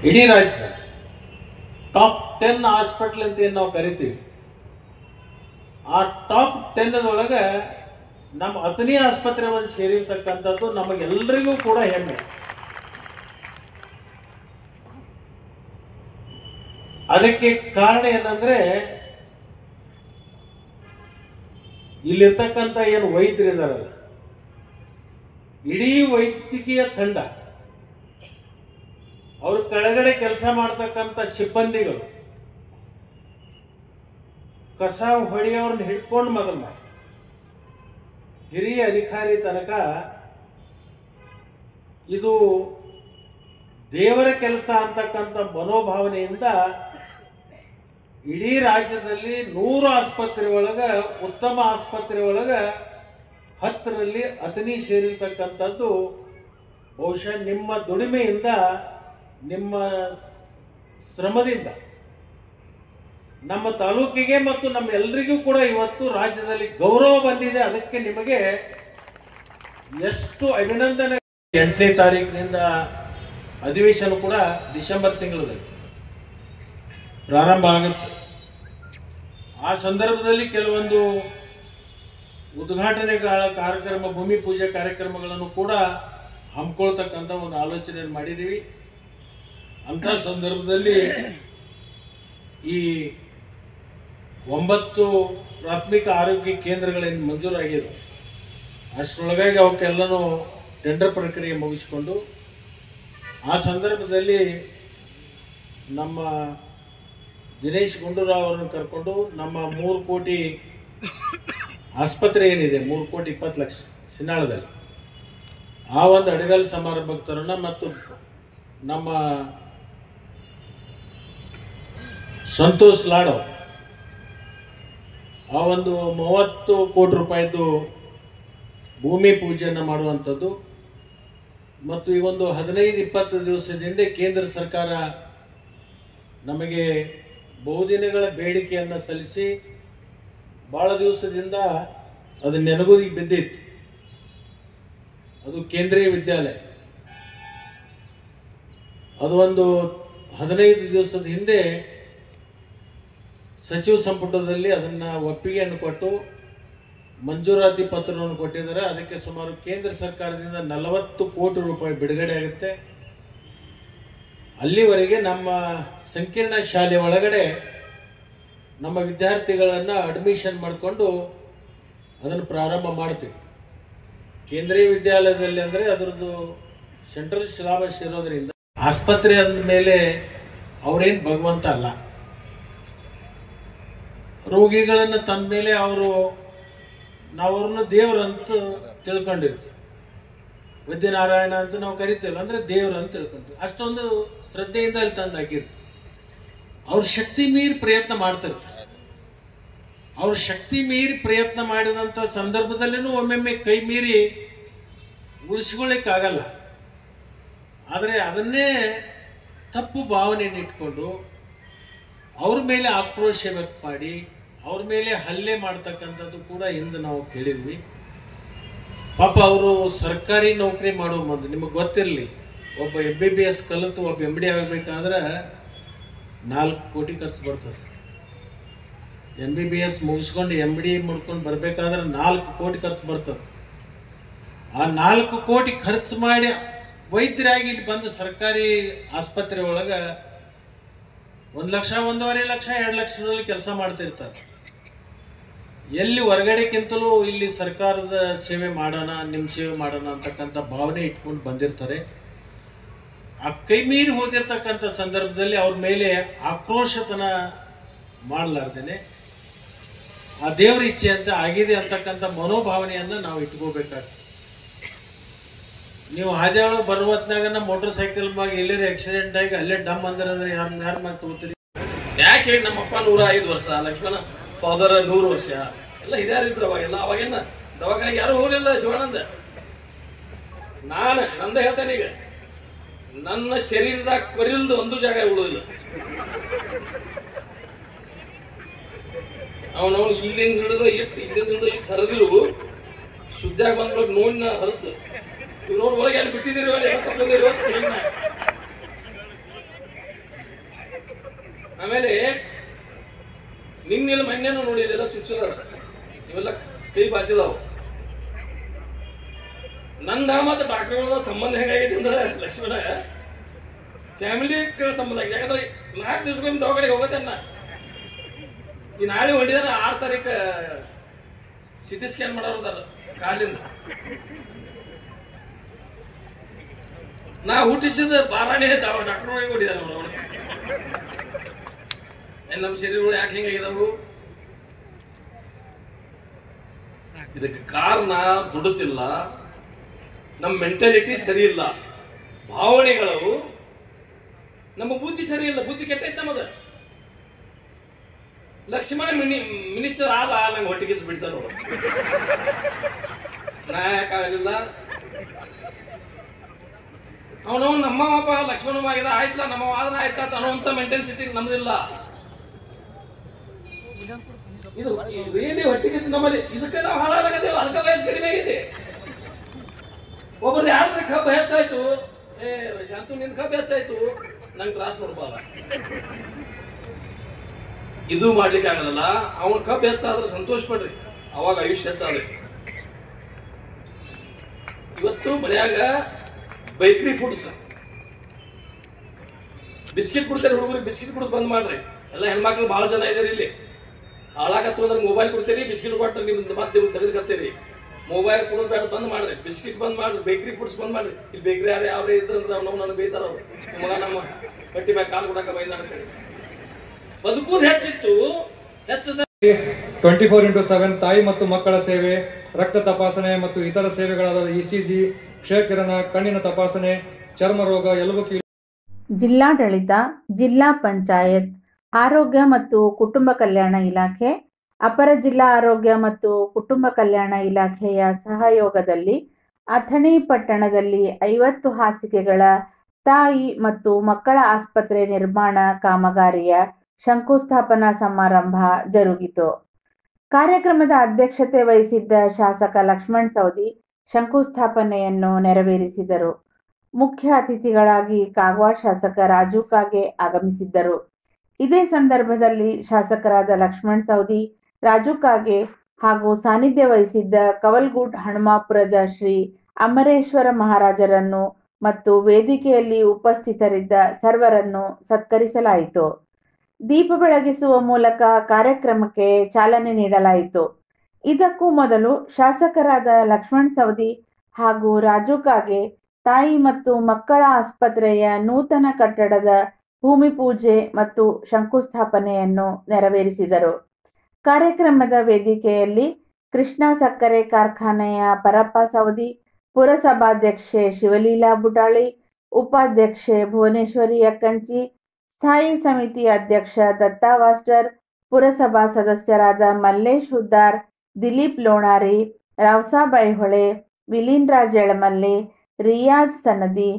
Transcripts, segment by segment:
ಇಡೀ ರಾಜ್ಯದಲ್ಲಿ top 10 hospital ಅಂತ ಏನು ನಾವು ಕರಿತೀವಿ, ಆ ಟಾಪ್ 10 ನಮ್ಮ ಅಥಣಿ ಆಸ್ಪತ್ರೆ ಒಂದು ಸೇರಿರ್ತಕ್ಕಂಥದ್ದು ನಮಗೆಲ್ಲರಿಗೂ ಕೂಡ ಹೆಮ್ಮೆ. ಅದಕ್ಕೆ ಕಾರಣ ಏನಂದ್ರೆ ಇಲ್ಲಿರ್ತಕ್ಕಂಥ ಏನು ವೈದ್ಯರಿದಾರಲ್ಲ, ಇಡೀ ವೈದ್ಯಕೀಯ ತಂಡ, ಅವ್ರ ಕೆಳಗಡೆ ಕೆಲಸ ಮಾಡ್ತಕ್ಕಂಥ ಸಿಬ್ಬಂದಿಗಳು, ಕಸ ಹೊಡೆಯೋರ್ನ ಹಿಡ್ಕೊಂಡು ಮೊದಲ ಹಿರಿಯ ಅಧಿಕಾರಿ ತನಕ ಇದು ದೇವರ ಕೆಲಸ ಅಂತಕ್ಕಂಥ ಮನೋಭಾವನೆಯಿಂದ ಇಡೀ ರಾಜ್ಯದಲ್ಲಿ 100 ಆಸ್ಪತ್ರೆ ಒಳಗ, ಉತ್ತಮ ಆಸ್ಪತ್ರೆ ಒಳಗ 10ರಲ್ಲಿ ಅಥಣಿ ಸೇರಿರ್ತಕ್ಕಂಥದ್ದು ಬಹುಶಃ ನಿಮ್ಮ ದುಡಿಮೆಯಿಂದ, ನಿಮ್ಮ ಶ್ರಮದಿಂದ ನಮ್ಮ ತಾಲೂಕಿಗೆ ಮತ್ತು ನಮ್ಮ ಎಲ್ಲರಿಗೂ ಕೂಡ ಇವತ್ತು ರಾಜ್ಯದಲ್ಲಿ ಗೌರವ ಬಂದಿದೆ. ಅದಕ್ಕೆ ನಿಮಗೆ ಎಷ್ಟು ಅಭಿನಂದನೆ. 8ನೇ ತಾರೀಕಿನಿಂದ ಅಧಿವೇಶನ ಕೂಡ ಡಿಸೆಂಬರ್ ತಿಂಗಳಲ್ಲಿ ಪ್ರಾರಂಭ ಆಗುತ್ತೆ. ಆ ಸಂದರ್ಭದಲ್ಲಿ ಕೆಲವೊಂದು ಉದ್ಘಾಟನೆಗಳ ಕಾರ್ಯಕ್ರಮ, ಭೂಮಿ ಪೂಜೆ ಕಾರ್ಯಕ್ರಮಗಳನ್ನು ಕೂಡ ಹಮ್ಮಿಕೊಳ್ತಕ್ಕಂಥ ಒಂದು ಆಲೋಚನೆ ಮಾಡಿದ್ದೀವಿ. ಅಂಥ ಸಂದರ್ಭದಲ್ಲಿ ಈ 9 ಪ್ರಾಥಮಿಕ ಆರೋಗ್ಯ ಕೇಂದ್ರಗಳೇನು ಮಂಜೂರಾಗಿದೆ, ಅಷ್ಟರೊಳಗಾಗಿ ಅವಕ್ಕೆಲ್ಲನೂ ಟೆಂಡರ್ ಪ್ರಕ್ರಿಯೆ ಮುಗಿಸಿಕೊಂಡು ಆ ಸಂದರ್ಭದಲ್ಲಿ ನಮ್ಮ ದಿನೇಶ್ ಗುಂಡೂರಾವ್ ಅವರನ್ನು ಕರ್ಕೊಂಡು ನಮ್ಮ 3 ಕೋಟಿ ಆಸ್ಪತ್ರೆ ಏನಿದೆ, 3 ಕೋಟಿ 20 ಲಕ್ಷ ಸಿನ್ನಾಳದಲ್ಲಿ, ಆ ಒಂದು ಅಡಗಲ್ ಸಮಾರಂಭಕ್ಕೆ ತರೋಣ ಮತ್ತು ನಮ್ಮ ಸಂತೋಷ್ ಲಾಡೋ ಆ ಒಂದು 30 ಕೋಟಿ ರೂಪಾಯಿದು ಭೂಮಿ ಪೂಜೆಯನ್ನು ಮಾಡುವಂಥದ್ದು ಮತ್ತು ಈ ಒಂದು 15-20 ದಿವಸದ ಹಿಂದೆ ಕೇಂದ್ರ ಸರ್ಕಾರ ನಮಗೆ ಬಹುದಿನಗಳ ಬೇಡಿಕೆಯನ್ನು ಸಲ್ಲಿಸಿ ಭಾಳ ದಿವಸದಿಂದ ಅದು ನೆನಗುದಿಗೆ ಬಿದ್ದಿತ್ತು. ಅದು ಕೇಂದ್ರೀಯ ವಿದ್ಯಾಲಯ, ಅದು ಒಂದು 15 ದಿವಸದ ಹಿಂದೆ ಸಚಿವ ಸಂಪುಟದಲ್ಲಿ ಅದನ್ನು ಒಪ್ಪಿಗೆಯನ್ನು ಕೊಟ್ಟು ಮಂಜೂರಾತಿ ಪತ್ರವನ್ನು ಕೊಟ್ಟಿದ್ದಾರೆ. ಅದಕ್ಕೆ ಸುಮಾರು ಕೇಂದ್ರ ಸರ್ಕಾರದಿಂದ 40 ಕೋಟಿ ರೂಪಾಯಿ ಬಿಡುಗಡೆ ಆಗುತ್ತೆ. ಅಲ್ಲಿವರೆಗೆ ನಮ್ಮ ಸಂಕೀರ್ಣ ಶಾಲೆ ಒಳಗಡೆ ನಮ್ಮ ವಿದ್ಯಾರ್ಥಿಗಳನ್ನು ಅಡ್ಮಿಷನ್ ಮಾಡಿಕೊಂಡು ಅದನ್ನು ಪ್ರಾರಂಭ ಮಾಡ್ತೀವಿ. ಕೇಂದ್ರೀಯ ವಿದ್ಯಾಲಯದಲ್ಲಿ ಅಂದರೆ ಅದರದ್ದು ಸೆಂಟ್ರಲ್ ಸಿಲೆಬಸ್ ಇರೋದ್ರಿಂದ ಆಸ್ಪತ್ರೆ ಅಂದಮೇಲೆ ಅವರೇನು ಭಗವಂತ ಅಲ್ಲ. ರೋಗಿಗಳನ್ನು ತಂದ ಮೇಲೆ ನಾವು ಅವ್ರನ್ನ ದೇವರಂತ ತಿಳ್ಕೊಂಡಿರ್ತೀವಿ. ವೈದ್ಯನಾರಾಯಣ ಅಂತ ನಾವು ಕರಿತೇವಲ್ಲ, ಅಂದರೆ ದೇವರು ಅಂತ ತಿಳ್ಕೊಂತೀವಿ. ಅಷ್ಟೊಂದು ಶ್ರದ್ಧೆಯಿಂದ ಅಲ್ಲಿ ತಂದು ಹಾಕಿರ್ತೀವಿ. ಅವ್ರ ಶಕ್ತಿ ಮೀರಿ ಪ್ರಯತ್ನ ಮಾಡ್ತಿರ್ತಾರೆ. ಅವ್ರ ಶಕ್ತಿ ಮೀರಿ ಪ್ರಯತ್ನ ಮಾಡಿದಂಥ ಸಂದರ್ಭದಲ್ಲಿನೂ ಒಮ್ಮೊಮ್ಮೆ ಕೈ ಮೀರಿ ಉಳಿಸ್ಕೊಳ್ಳಿಕ್ಕಾಗಲ್ಲ. ಆದರೆ ಅದನ್ನೇ ತಪ್ಪು ಭಾವನೆಯನ್ನು ಇಟ್ಕೊಂಡು ಅವ್ರ ಮೇಲೆ ಆಕ್ರೋಶ ವ್ಯಕ್ತ ಮಾಡಿ ಅವ್ರ ಮೇಲೆ ಹಲ್ಲೆ ಮಾಡ್ತಕ್ಕಂಥದ್ದು ಕೂಡ ಇಂದು ನಾವು ಕೇಳಿದ್ವಿ. ಪಾಪ ಅವರು ಸರ್ಕಾರಿ ನೌಕರಿ ಮಾಡುವ ಮೊದಲು ನಿಮಗೆ ಗೊತ್ತಿರಲಿ, ಒಬ್ಬ MBBS ಕಲಿತು ಒಬ್ಬ MD ಆಗಬೇಕಾದ್ರೆ 4 ಕೋಟಿ ಖರ್ಚು ಬರ್ತದೆ. MBBS ಮುಗಿಸ್ಕೊಂಡು MD ಮಾಡ್ಕೊಂಡು ಬರಬೇಕಾದ್ರೆ 4 ಕೋಟಿ ಖರ್ಚು ಬರ್ತದೆ. ಆ 4 ಕೋಟಿ ಖರ್ಚು ಮಾಡಿ ವೈದ್ಯರಾಗಿ ಇಲ್ಲಿ ಬಂದು ಸರ್ಕಾರಿ ಆಸ್ಪತ್ರೆ ಒಳಗೆ 1 ಲಕ್ಷ, 1.5 ಲಕ್ಷ, 2 ಲಕ್ಷದಲ್ಲಿ ಕೆಲಸ ಮಾಡ್ತಿರ್ತಾರೆ. ಎಲ್ಲಿ ಹೊರಗಡೆಕ್ಕಿಂತಲೂ ಇಲ್ಲಿ ಸರ್ಕಾರದ ಸೇವೆ ಮಾಡೋಣ, ನಿಮ್ಮ ಸೇವೆ ಮಾಡೋಣ ಅಂತಕ್ಕಂಥ ಭಾವನೆ ಇಟ್ಕೊಂಡು ಬಂದಿರ್ತಾರೆ. ಆ ಕೈ ಮೀರಿ ಹೋಗಿರ್ತಕ್ಕಂಥ ಸಂದರ್ಭದಲ್ಲಿ ಅವ್ರ ಮೇಲೆ ಆಕ್ರೋಶತನ ಮಾಡಲಾರ್ದೇನೆ ಆ ದೇವರ ಇಚ್ಛೆ ಅಂತ ಆಗಿದೆ ಅಂತಕ್ಕಂಥ ಮನೋಭಾವನೆಯನ್ನು ನಾವು ಇಟ್ಕೋಬೇಕಾಗ್ತದೆ. ನೀವು ಹಾದಿಯಾಳು ಬರುವತ್ನಾಗ ಮೋಟರ್ ಸೈಕಲ್ ಮ್ಯಾಗ ಎಲ್ಲರೂ ಆಕ್ಸಿಡೆಂಟ್ ಆಗಿ ಅಲ್ಲೇ ಡಮ್ ಅಂದ್ರೆ ಯಾರ ಮ್ಯಾಗ ತಗೋತೀರಿ? ಯಾಕೆ ಹೇಳಿ, ನಮ್ಮಪ್ಪ 105 ವರ್ಷ, ಲಕ್ಷ್ಮಣ ಫಾದರ್ 100 ವರ್ಷ ಎಲ್ಲ ಹಿರಿಯರಿದ್ರು ಅವಾಗೆಲ್ಲ. ಅವಾಗೇನ ದವಾಖಾನೆಗೆ ಯಾರು ಹೋಗಲಿಲ್ಲ ಶಿವಾನಂದ. ನಂದ ಹೇಳ್ತೇನೆ, ಈಗ ನನ್ನ ಶರೀರದಾಗ ಕೊರಿಲ್ದು ಒಂದು ಜಾಗ ಉಳಿದಿಲ್ಲ. ಅವನು ಇಲ್ಲಿಂದ ಹಿಡಿದು ಇಲ್ಲಿಂದ ಹರಿದಿರು ಶುದ್ಧಾಗಿ ಬಂದ್ಬೇಕು ನೋಡಿ ಹರಿತು. ಇವ್ ನೋಡಿ ಒಳಗೆ ಅಲ್ಲಿ ಬಿಟ್ಟಿದ್ದೀರಿ ಮೊನ್ನೆನೂ ನೋಡಿದೆಲ್ಲ ಚುಚ್ಚದ ಇವೆಲ್ಲ ಕೈ ಬಾಚಿದಾವು. ನಂದ ಮತ್ತು ಡಾಕ್ಟರ್ಗಳ ಸಂಬಂಧ ಹೆಂಗಾಗಿದೆ ಅಂದ್ರೆ ಲಕ್ಷ್ಮಣ ಫ್ಯಾಮಿಲಿ ಸಂಬಂಧ ಆಗಿದೆ. ಯಾಕಂದ್ರೆ 4 ದಿವಸಕ್ಕೊಮ್ಮೆ ದವಾಖಾನೆಗೆ ಹೋಗತ್ತನ್ನ. ಈ ನಾಳೆ ಹೊಂಡಿದಾರ 6 ತಾರೀಕು ಸಿಟಿ ಸ್ಕ್ಯಾನ್ ಮಾಡೋದಾರ ಕಾಲಿಂದ. ನಾ ಹುಟ್ಟಿಸಿದ ಬಾರಾಣಿ ಡಾಕ್ಟರ್ ಒಳಗೆ ಹೊಡಿದಾರ ಅವರು. ನಮ್ಮ ಶರೀರಗಳು ಯಾಕೆ ಹಿಂಗಾಗಿದಾವು? ಇದಕ್ಕೆ ಕಾರಣ ದುಡುತ್ತಿಲ್ಲ, ನಮ್ಮ ಮೆಂಟಾಲಿಟಿ ಸರಿ ಇಲ್ಲ, ಭಾವನೆಗಳು, ನಮ್ಮ ಬುದ್ಧಿ ಸರಿ ಇಲ್ಲ. ಬುದ್ಧಿ ಕೆಟ್ಟೈತೆ ನಮ್ಮದ. ಲಕ್ಷ್ಮಣ ಮಿನಿಸ್ಟರ್ ಆದ ನಂಗೆ ಹೊಟ್ಟಿಗೆ ಬಿಡ್ತಾರ ನಾ ಯಾಕಾಗಲಿಲ್ಲ. ಅವನು ನಮ್ಮಪ್ಪ ಲಕ್ಷ್ಮಣ ಆಗಿದೆ ಆಯ್ತಲ್ಲ, ನಮ್ಮ ಆದ್ರೆ ಆಯ್ತಾ ಅನ್ನುವಂಥ ಮೆಂಟಾಲಿಟಿ ನಮ್ದಿಲ್ಲ. ಇದು ರಿಯಲಿ ಹೊಟ್ಟಿಗೆ ನಮ್ಮಲ್ಲಿ. ಇದಕ್ಕೆ ನಾವು ಹಾಳಾಗತ್ತೇವೆ. ಅದಕ್ಕೆ ವಯಸ್ಸು ಕಡಿಮೆ ಆಗಿದೆ. ಒಬ್ಬರು ಯಾರ್ದ್ರೆ ಕಬ್ಬು ಹೆಚ್ಚಾಯ್ತು, ಶಾಂತು ನಿನ್ ಕಬ್ಬು ಹೆಚ್ಚಾಯ್ತು, ನಂಗೆ ತ್ರಾಸ ಕೊಡ್ಬಾರ. ಇದು ಮಾಡ್ಲಿಕ್ಕೆ ಆಗಲ್ಲ. ಅವನ ಕಬ್ಬು ಹೆಚ್ಚಾದ್ರೆ ಸಂತೋಷ ಪಡ್ರಿ, ಅವಾಗ ಆಯುಷ್ಯ ಹೆಚ್ಚಾದ್ರೆ. ಇವತ್ತು ಮನ್ಯಾಗ ಬೇಕರಿ ಫುಡ್ಸ್ ಬಿಸ್ಕಿಟ್ ಕೊಡ್ತಾರೆ ಹುಡುಗರಿಗೆ. ಬಿಸ್ಕಿಟ್ ಕೊಡೋದು ಬಂದ್ ಮಾಡ್ರಿ. ಎಲ್ಲ ಹೆಣ್ಮಕ್ಳು ಬಹಳ ಜನ ಇದಾರೆ ಇಲ್ಲಿ. ಹಾಳಾಗತ್ತು ಅಂದ್ರೆ ಮೊಬೈಲ್ ಕೊಡ್ತೀರಿ, ಬಿಸ್ಕಿಟ್ ಕೊಟ್ಟು ನಿಮ್ದು ಮತ್ತೆ ತೆಗೆದುಕತ್ತೀರಿ. ಮೊಬೈಲ್ ಕೊಡೋದು ಬೇಡ, ಬಂದ್ ಮಾಡ್ರಿ. ಬಿಸ್ಕಿಟ್ ಬಂದ್ ಮಾಡ್ರಿ, ಬೇಕರಿ ಫುಡ್ಸ್ ಬಂದ್ ಮಾಡ್ರಿ. ಇಲ್ಲಿ ಬೇಕರಿ ಯಾರೇ ಇದ್ರಂದ್ರೆ ನಾವು ನನಗೆ ಬೈತಾರ ಅವ್ರು. ಮಗ ನಮ್ಮ ಕಟ್ಟಿ ಮ್ಯಾಗ ಕಾಲು ಕೊಡಕ ಬೈದಾಡ್ತೇವೆ. ಬದುಕುದು ಹೆಚ್ಚಿತ್ತು, ಹೆಚ್ಚದ 24x7 ತಾಯಿ ಮತ್ತು ಮಕ್ಕಳ ಸೇವೆ, ರಕ್ತ ತಪಾಸಣೆ ಮತ್ತು ಇತರ ಸೇವೆಗಳಾದ ECG, ಕ್ಷಯಕಿರಣ, ಕಣ್ಣಿನ ತಪಾಸಣೆ, ಚರ್ಮ ರೋಗ, ಎಲುಬು ಕೀಲು. ಜಿಲ್ಲಾಡಳಿತ, ಜಿಲ್ಲಾ ಪಂಚಾಯತ್, ಆರೋಗ್ಯ ಮತ್ತು ಕುಟುಂಬ ಕಲ್ಯಾಣ ಇಲಾಖೆ, ಅಪರ ಜಿಲ್ಲಾ ಆರೋಗ್ಯ ಮತ್ತು ಕುಟುಂಬ ಕಲ್ಯಾಣ ಇಲಾಖೆಯ ಸಹಯೋಗದಲ್ಲಿ ಅಥಣಿ ಪಟ್ಟಣದಲ್ಲಿ 50 ಹಾಸಿಗೆಗಳ ತಾಯಿ ಮತ್ತು ಮಕ್ಕಳ ಆಸ್ಪತ್ರೆ ನಿರ್ಮಾಣ ಕಾಮಗಾರಿಯ ಶಂಕುಸ್ಥಾಪನಾ ಸಮಾರಂಭ ಜರುಗಿತು. ಕಾರ್ಯಕ್ರಮದ ಅಧ್ಯಕ್ಷತೆ ವಹಿಸಿದ್ದ ಶಾಸಕ ಲಕ್ಷ್ಮಣ್ ಸವದಿ ಶಂಕುಸ್ಥಾಪನೆಯನ್ನು ನೆರವೇರಿಸಿದರು. ಮುಖ್ಯ ಅತಿಥಿಗಳಾಗಿ ಕಾಗವಾಡ ಶಾಸಕ ರಾಜು ಕಾಗೆ ಆಗಮಿಸಿದ್ದರು. ಇದೇ ಸಂದರ್ಭದಲ್ಲಿ ಶಾಸಕರಾದ ಲಕ್ಷ್ಮಣ್ ಸವದಿ, ರಾಜು ಕಾಗೆ ಹಾಗೂ ಸಾನ್ನಿಧ್ಯ ವಹಿಸಿದ್ದ ಕವಲ್ಗುಡ್ ಹನುಮಾಪುರದ ಶ್ರೀ ಅಮರೇಶ್ವರ ಮಹಾರಾಜರನ್ನು ಮತ್ತು ವೇದಿಕೆಯಲ್ಲಿ ಉಪಸ್ಥಿತರಿದ್ದ ಸರ್ವರನ್ನು ಸತ್ಕರಿಸಲಾಯಿತು. ದೀಪ ಬೆಳಗಿಸುವ ಮೂಲಕ ಕಾರ್ಯಕ್ರಮಕ್ಕೆ ಚಾಲನೆ ನೀಡಲಾಯಿತು. ಇದಕ್ಕೂ ಮೊದಲು ಶಾಸಕರಾದ ಲಕ್ಷ್ಮಣ್ ಸವದಿ ಹಾಗೂ ರಾಜು ಕಾಗೆ ತಾಯಿ ಮತ್ತು ಮಕ್ಕಳ ಆಸ್ಪತ್ರೆಯ ನೂತನ ಕಟ್ಟಡದ ಭೂಮಿ ಪೂಜೆ ಮತ್ತು ಶಂಕುಸ್ಥಾಪನೆಯನ್ನು ನೆರವೇರಿಸಿದರು. ಕಾರ್ಯಕ್ರಮದ ವೇದಿಕೆಯಲ್ಲಿ ಕೃಷ್ಣಾ ಸಕ್ಕರೆ ಕಾರ್ಖಾನೆಯ ಪರಪ್ಪ ಸವದಿ, ಪುರಸಭಾಧ್ಯಕ್ಷೆ ಶಿವಲೀಲಾ ಬುಟಾಳಿ, ಉಪಾಧ್ಯಕ್ಷೆ ಭುವನೇಶ್ವರಿ ಅಕ್ಕಂಚಿ, ಸ್ಥಾಯಿ ಸಮಿತಿ ಅಧ್ಯಕ್ಷ ದತ್ತಾ ವಾಸ್ಟರ್, ಪುರಸಭಾ ಸದಸ್ಯರಾದ ಮಲ್ಲೇಶ್ ಹುದ್ದಾರ್, ದಿಲೀಪ್ ಲೋಣಾರಿ, ರಾವ್ಸಾಬ್ ಐಹೊಳೆ, ವಿಲೀನ್ ರಾಜ್ ಎಳಮಲ್ಲೆ, ರಿಯಾಜ್ ಸನದಿ,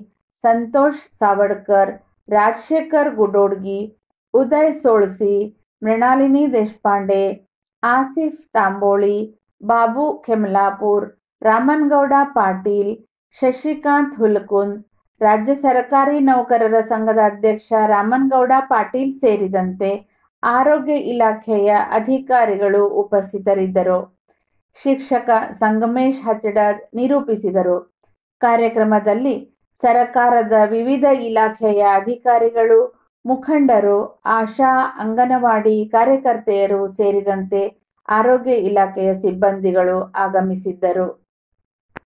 ಸಂತೋಷ್ ಸಾವಡ್ಕರ್, ರಾಜಶೇಖರ್ ಗುಡೋಡ್ಗಿ, ಉದಯ್ ಸೋಳ್ಸಿ, ಮೃಣಾಲಿನಿ ದೇಶಪಾಂಡೆ, ಆಸಿಫ್ ತಾಂಬೋಳಿ, ಬಾಬು ಖೆಮ್ಲಾಪುರ್, ರಾಮನ್ಗೌಡ ಪಾಟೀಲ್, ಶಶಿಕಾಂತ್ ಹುಲ್ಕುಂದ್, ರಾಜ್ಯ ಸರ್ಕಾರಿ ನೌಕರರ ಸಂಘದ ಅಧ್ಯಕ್ಷ ರಾಮನ್ಗೌಡ ಪಾಟೀಲ್ ಸೇರಿದಂತೆ ಆರೋಗ್ಯ ಇಲಾಖೆಯ ಅಧಿಕಾರಿಗಳು ಉಪಸ್ಥಿತರಿದ್ದರು. ಶಿಕ್ಷಕ ಸಂಗಮೇಶ್ ಹಚಡದ್ ನಿರೂಪಿಸಿದರು. ಕಾರ್ಯಕ್ರಮದಲ್ಲಿ ಸರಕಾರದ ವಿವಿಧ ಇಲಾಖೆಯ ಅಧಿಕಾರಿಗಳು, ಮುಖಂಡರು, ಆಶಾ, ಅಂಗನವಾಡಿ ಕಾರ್ಯಕರ್ತೆಯರು ಸೇರಿದಂತೆ ಆರೋಗ್ಯ ಇಲಾಖೆಯ ಸಿಬ್ಬಂದಿಗಳು ಆಗಮಿಸಿದ್ದರು.